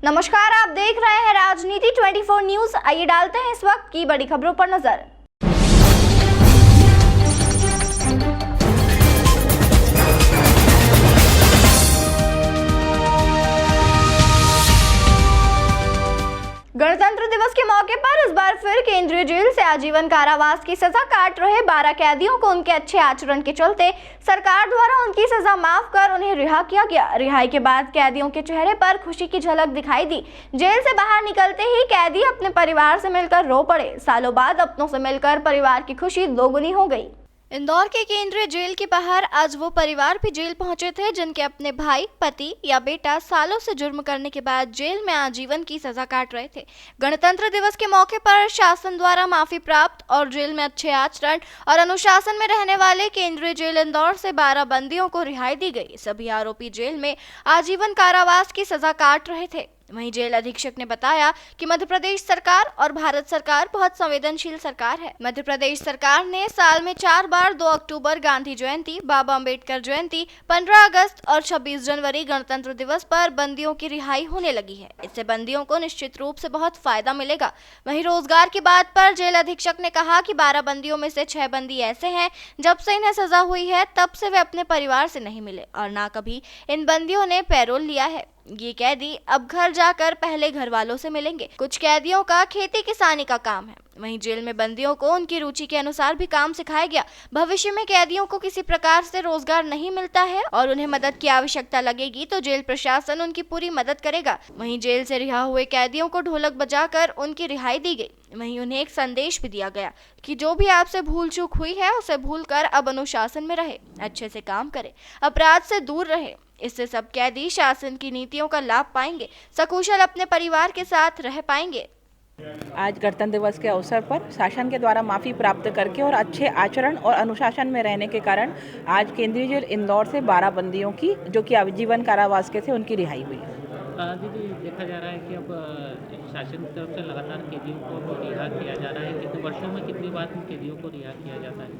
नमस्कार, आप देख रहे हैं राजनीति 24 न्यूज। आइए डालते हैं इस वक्त की बड़ी खबरों पर नजर। गणतंत्र दिवस के मौके पर इस बार फिर केंद्रीय जेल से आजीवन कारावास की सजा काट रहे 12 कैदियों को उनके अच्छे आचरण के चलते सरकार द्वारा उनकी सजा माफ कर उन्हें रिहा किया गया। रिहाई के बाद कैदियों के चेहरे पर खुशी की झलक दिखाई दी। जेल से बाहर निकलते ही कैदी अपने परिवार से मिलकर रो पड़े। सालों बाद अपनों से मिलकर परिवार की खुशी दोगुनी हो गई। इंदौर के केंद्रीय जेल के बाहर आज वो परिवार भी जेल पहुंचे थे जिनके अपने भाई, पति या बेटा सालों से जुर्म करने के बाद जेल में आजीवन की सजा काट रहे थे। गणतंत्र दिवस के मौके पर शासन द्वारा माफी प्राप्त और जेल में अच्छे आचरण और अनुशासन में रहने वाले केंद्रीय जेल इंदौर से 12 बंदियों को रिहाई दी गई। सभी आरोपी जेल में आजीवन कारावास की सजा काट रहे थे। वहीं जेल अधीक्षक ने बताया कि मध्य प्रदेश सरकार और भारत सरकार बहुत संवेदनशील सरकार है। मध्य प्रदेश सरकार ने साल में 4 बार 2 अक्टूबर गांधी जयंती, बाबा अंबेडकर जयंती, 15 अगस्त और 26 जनवरी गणतंत्र दिवस पर बंदियों की रिहाई होने लगी है। इससे बंदियों को निश्चित रूप से बहुत फायदा मिलेगा। वहीं रोजगार की बात पर जेल अधीक्षक ने कहा कि 12 बंदियों में से 6 बंदी ऐसे हैं जब से इन्हें सजा हुई है तब से वे अपने परिवार से नहीं मिले और न कभी इन बंदियों ने पैरोल लिया है। ये कैदी अब घर जाकर पहले घर वालों से मिलेंगे। कुछ कैदियों का खेती किसानी का काम है। वहीं जेल में बंदियों को उनकी रुचि के अनुसार भी काम सिखाया गया। भविष्य में कैदियों को किसी प्रकार से रोजगार नहीं मिलता है और उन्हें मदद की आवश्यकता लगेगी तो जेल प्रशासन उनकी पूरी मदद करेगा। वहीं जेल से रिहा हुए कैदियों को ढोलक बजाकर उनकी रिहाई दी गई। वहीं उन्हें एक संदेश भी दिया गया कि जो भी आपसे भूल चूक हुई है उसे भूलकर अब अनुशासन में रहे, अच्छे से काम करे, अपराध से दूर रहे। इससे सब कैदी शासन की नीतियों का लाभ पाएंगे, सकुशल अपने परिवार के साथ रह पाएंगे। आज गणतंत्र दिवस के अवसर पर शासन के द्वारा माफ़ी प्राप्त करके और अच्छे आचरण और अनुशासन में रहने के कारण आज केंद्रीय जेल इंदौर से 12 बंदियों की, जो कि आजीवन कारावास के थे, उनकी रिहाई हुई। दीदी, देखा जा रहा है कि अब शासन की तरफ से लगातार कैदियों को रिहा किया जा रहा है। कितने वर्षों में कितनी बार कैदियों को रिहा किया जाता है?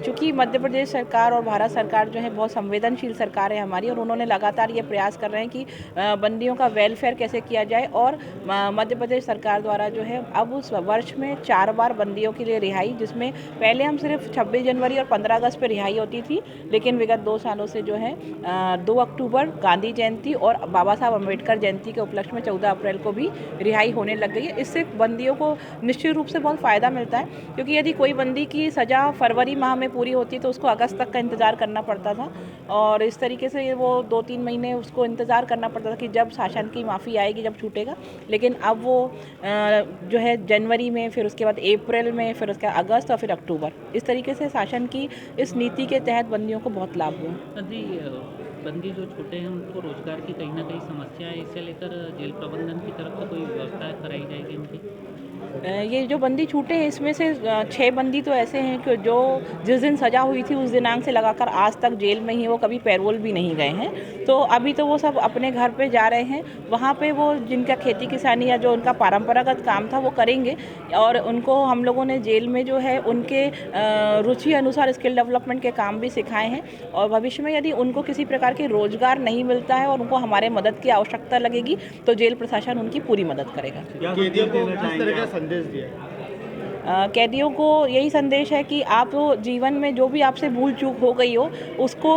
चूँकि मध्य प्रदेश सरकार और भारत सरकार जो है बहुत संवेदनशील सरकार है हमारी, और उन्होंने लगातार ये प्रयास कर रहे हैं कि बंदियों का वेलफेयर कैसे किया जाए। और मध्य प्रदेश सरकार द्वारा जो है अब उस वर्ष में 4 बार बंदियों के लिए रिहाई, जिसमें पहले हम सिर्फ 26 जनवरी और 15 अगस्त पर रिहाई होती थी, लेकिन विगत 2 सालों से जो है 2 अक्टूबर गांधी जयंती और बाबा साहब अम्बेडकर जयंती के उपलक्ष्य में 14 अप्रैल को भी रिहाई होने लग गई है। इससे बंदियों को निश्चित रूप से बहुत फ़ायदा मिलता है, क्योंकि यदि कोई बंदी की सज़ा फरवरी माह में पूरी होती तो उसको अगस्त तक का इंतज़ार करना पड़ता था, और इस तरीके से वो 2-3 महीने उसको इंतज़ार करना पड़ता था कि जब शासन की माफ़ी आएगी, जब छूटेगा। लेकिन अब वो जो है जनवरी में, फिर उसके बाद अप्रैल में, फिर उसके बाद अगस्त और फिर अक्टूबर, इस तरीके से शासन की इस नीति के तहत बंदियों को बहुत लाभ हुआ। बंदी जो छूटे हैं उनको रोजगार की कहीं ना कहीं समस्या है, इसे लेकर जेल प्रबंधन की तरफ से कोई व्यवस्था कराई जाएगी उनकी? ये जो बंदी छूटे हैं इसमें से 6 बंदी तो ऐसे हैं कि जो जिस दिन सज़ा हुई थी उस दिनांक से लगाकर आज तक जेल में ही, वो कभी पैरोल भी नहीं गए हैं। तो अभी तो वो सब अपने घर पे जा रहे हैं, वहाँ पे वो जिनका खेती किसानी या जो उनका परंपरागत काम था वो करेंगे, और उनको हम लोगों ने जेल में जो है उनके रुचि अनुसार स्किल डेवलपमेंट के काम भी सिखाए हैं। और भविष्य में यदि उनको किसी प्रकार के रोजगार नहीं मिलता है और उनको हमारे मदद की आवश्यकता लगेगी तो जेल प्रशासन उनकी पूरी मदद करेगा। कैदियों को यही संदेश है कि आप जीवन में जो भी आपसे भूल चूक हो गई हो उसको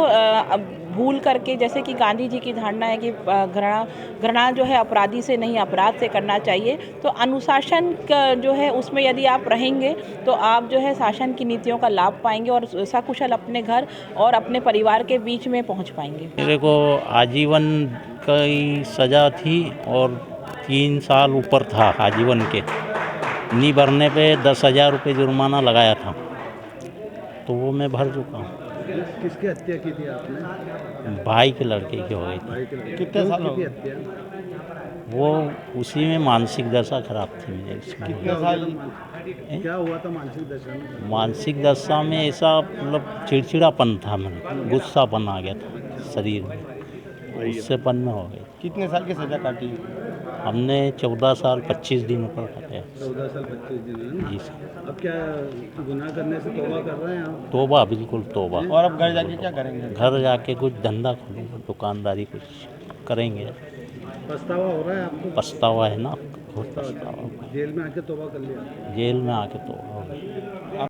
भूल करके, जैसे कि गांधी जी की धारणा है कि घृणा जो है अपराधी से नहीं अपराध से करना चाहिए, तो अनुशासन जो है उसमें यदि आप रहेंगे तो आप जो है शासन की नीतियों का लाभ पाएंगे और सकुशल अपने घर और अपने परिवार के बीच में पहुंच पाएंगे। मेरे को आजीवन की सज़ा थी और 3 साल ऊपर था आजीवन के, नहीं भरने पे 10,000 रुपये जुर्माना लगाया था, तो वो मैं भर चुका हूँ। किसकी हत्या की थी आपने? भाई के लड़के की हो गई थी। कितने साल हो गए? वो उसी में मानसिक दशा खराब थी मेरे इसमें। कितने साल क्या हुआ था मानसिक दशा में? मानसिक दशा में ऐसा मतलब चिड़चिड़ापन था, मेरे गुस्सापन आ गया था शरीर में, उससे पन में हो गई। कितने साल की सजा काटी? हमने 14 साल 25 दिन ऊपर काटे। 14 साल 25 दिन? जी सर। अब क्या गुनाह करने से तौबा कर रहे हैं आप? तौबा, बिल्कुल तौबा। और अब घर जाके क्या करेंगे? घर जाके कुछ धंधा खोलेंगे, दुकानदारी कुछ करेंगे। पछतावा हो रहा है आपको? पछतावा है ना, बहुत पछतावा। जेल में आके तौबा कर लिया? जेल में आके तो